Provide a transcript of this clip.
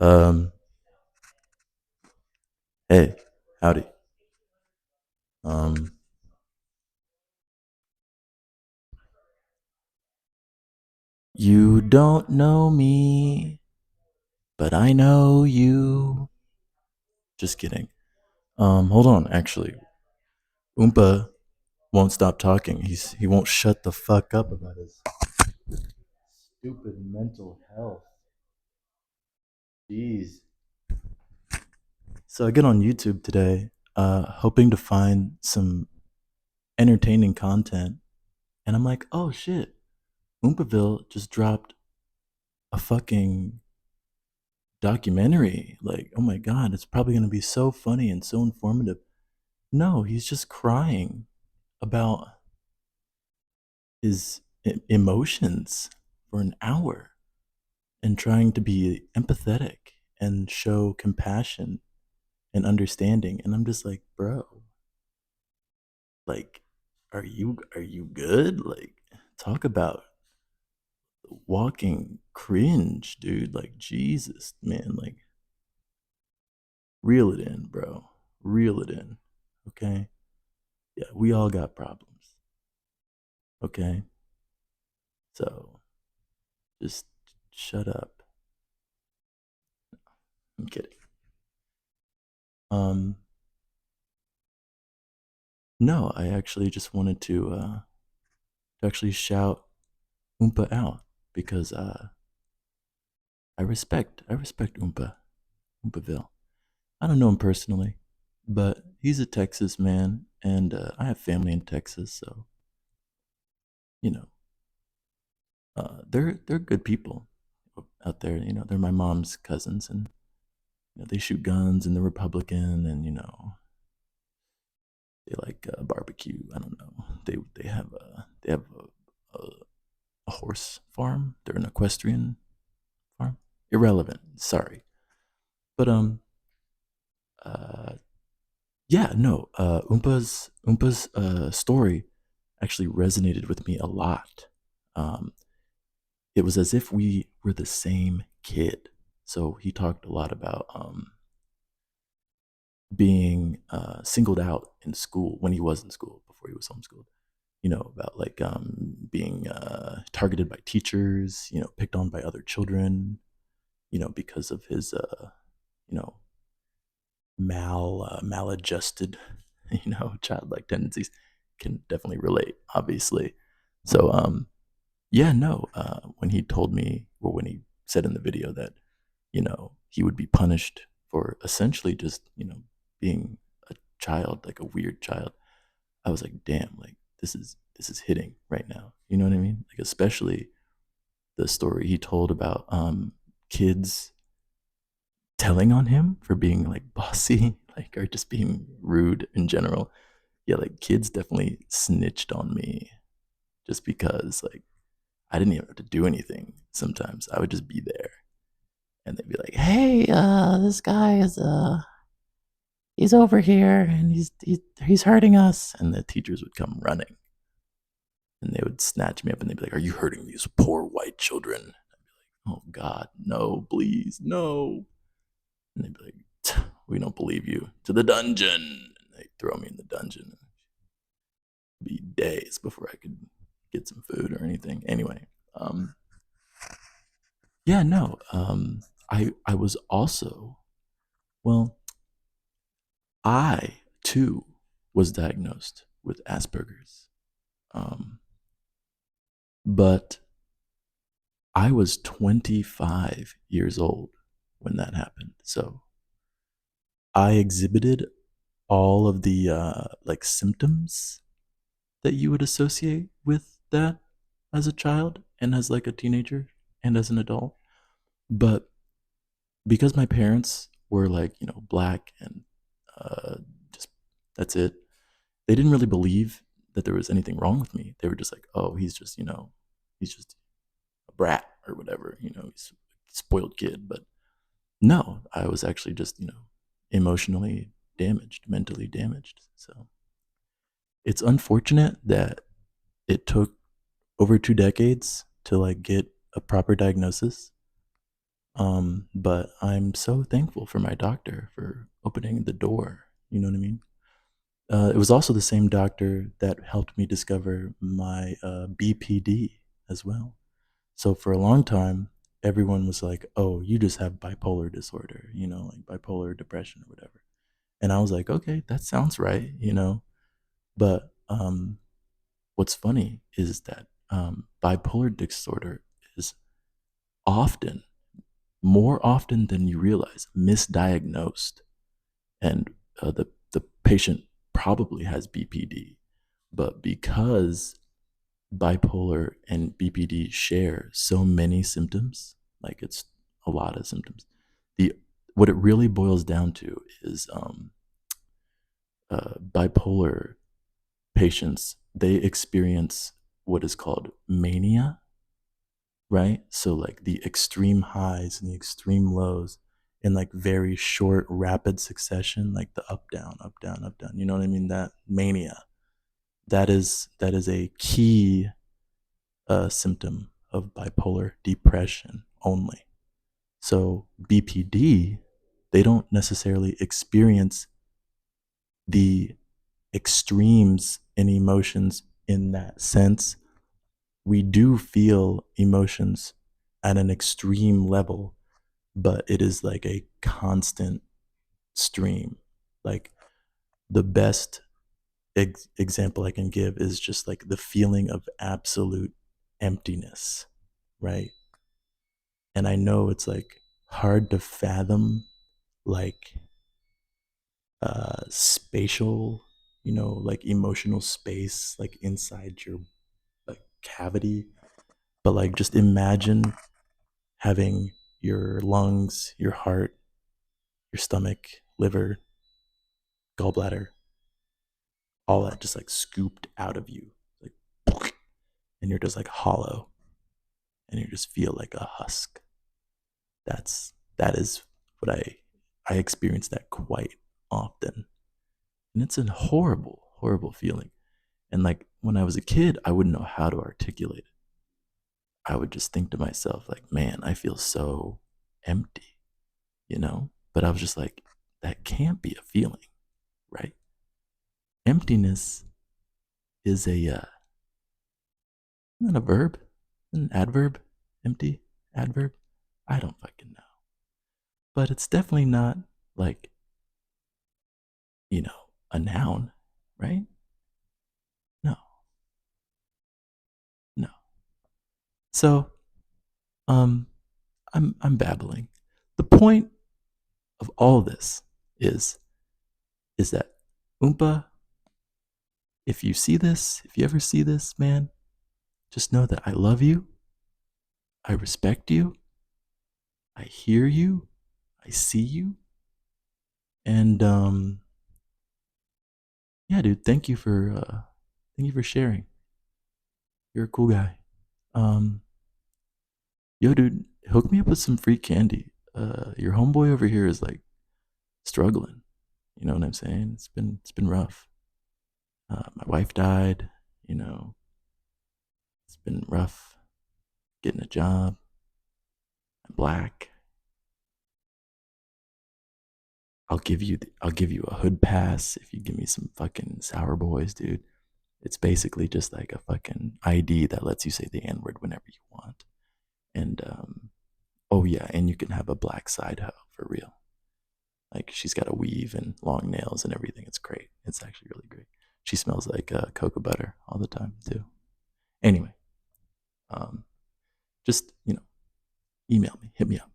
Um, hey, howdy. Um, you don't know me, but I know you. Just kidding. Hold on. Actually, Oompa won't stop talking. He won't shut the fuck up about his stupid mental health. Jeez. So I get on YouTube today, hoping to find some entertaining content, and I'm like, oh shit, Oompaville just dropped a fucking documentary. Like, oh my god, it's probably going to be so funny and so informative. No, he's just crying about his emotions for an hour and trying to be empathetic and show compassion and understanding. And I'm just like, bro, like, are you good? Like, talk about walking cringe, dude. Like, Jesus, man. Like, reel it in, bro. Reel it in. Okay. Yeah, we all got problems. Okay. So just shut up. I'm kidding. Um, no, I actually just wanted to actually shout Oompa out because I respect Oompaville. I don't know him personally, but he's a Texas man, and I have family in Texas, so you know, they're good people out there. You know, they're my mom's cousins, and they shoot guns, and they're Republican, and they like barbecue. I don't know. They have a horse farm. They're an equestrian farm. Irrelevant. Sorry, but uh yeah, no. Oompa's story actually resonated with me a lot. Um, it was as if we were the same kid. So he talked a lot about being singled out in school when he was in school before he was homeschooled. About like being targeted by teachers, picked on by other children, because of his you know maladjusted childlike tendencies. Can definitely relate, obviously. So yeah, no, when he told me, or when he said in the video that he would be punished for essentially just being a child, like a weird child, I was like, damn, like this is hitting right now. You know what I mean? Like, especially the story he told about kids telling on him for being like bossy, like, or just being rude in general. Yeah, like kids definitely snitched on me just because, like, I didn't even have to do anything. Sometimes I would just be there, and they'd be like, "Hey, this guy is he's over here, and he's hurting us." And the teachers would come running, and they would snatch me up, and they'd be like, "Are you hurting these poor white children?" Oh God, no, please, no. And they'd be like, "We don't believe you. To the dungeon." And they throw me in the dungeon. It'd be days before I could get some food or anything. Anyway, yeah, no. I was also, well, I too was diagnosed with Asperger's. Um, but I was 25 years old when that happened. So I exhibited all of the like symptoms that you would associate with that as a child and as like a teenager and as an adult. But because my parents were like, black and uh, just that's it, they didn't really believe that there was anything wrong with me. They were just like, oh, he's just a brat or whatever, he's a spoiled kid. But no, I was actually just, emotionally damaged, mentally damaged. So it's unfortunate that it took over 2 decades to like get a proper diagnosis. But I'm so thankful for my doctor for opening the door. You know what I mean? It was also the same doctor that helped me discover my BPD as well. So for a long time, everyone was like, "Oh, you just have bipolar disorder, like bipolar depression or whatever." And I was like, "Okay, that sounds right, But what's funny is that bipolar disorder is often, more often than you realize, misdiagnosed, and the patient probably has BPD, but because bipolar and BPD share so many symptoms, like it's a lot of symptoms. The What it really boils down to is bipolar patients, they experience what is called mania, right? So like the extreme highs and the extreme lows in like very short, rapid succession, like the up down, up down, up down. You know what I mean? That mania. That is a key symptom of bipolar depression only. So BPD, they don't necessarily experience the extremes in emotions in that sense. We do feel emotions at an extreme level, but it is like a constant stream. Like the best example I can give is just like the feeling of absolute emptiness, right? And I know it's like hard to fathom, like spatial, like emotional space, like inside your like cavity. But like just imagine having your lungs, your heart, your stomach, liver, gallbladder, all that just like scooped out of you, like, and you're just like hollow, and you just feel like a husk. That is what I experience that quite often, and it's a horrible, horrible feeling. And like when I was a kid, I wouldn't know how to articulate it. I would just think to myself, like, man, I feel so empty. But I was just like, that can't be a feeling, right? Emptiness is isn't it a verb, an adverb, empty, adverb. I don't fucking know, but it's definitely not like you know a noun, right? No, no. So um, I'm babbling. The point of all this is is that Oompa, if you see this, if you ever see this, man, just know that I love you, I respect you, I hear you, I see you, and yeah, dude, thank you for sharing. You're a cool guy. Um, yo, dude, hook me up with some free candy. Your homeboy over here is like struggling. You know what I'm saying? It's been rough. My wife died. You know, it's been rough getting a job. I'm black. I'll give you a hood pass if you give me some fucking sour boys, dude. It's basically just like a fucking ID that lets you say the N word whenever you want. And oh yeah, and you can have a black side hoe for real. Like she's got a weave and long nails and everything. It's great. It's actually really great. She smells like cocoa butter all the time too. Anyway, um, just email me, hit me up.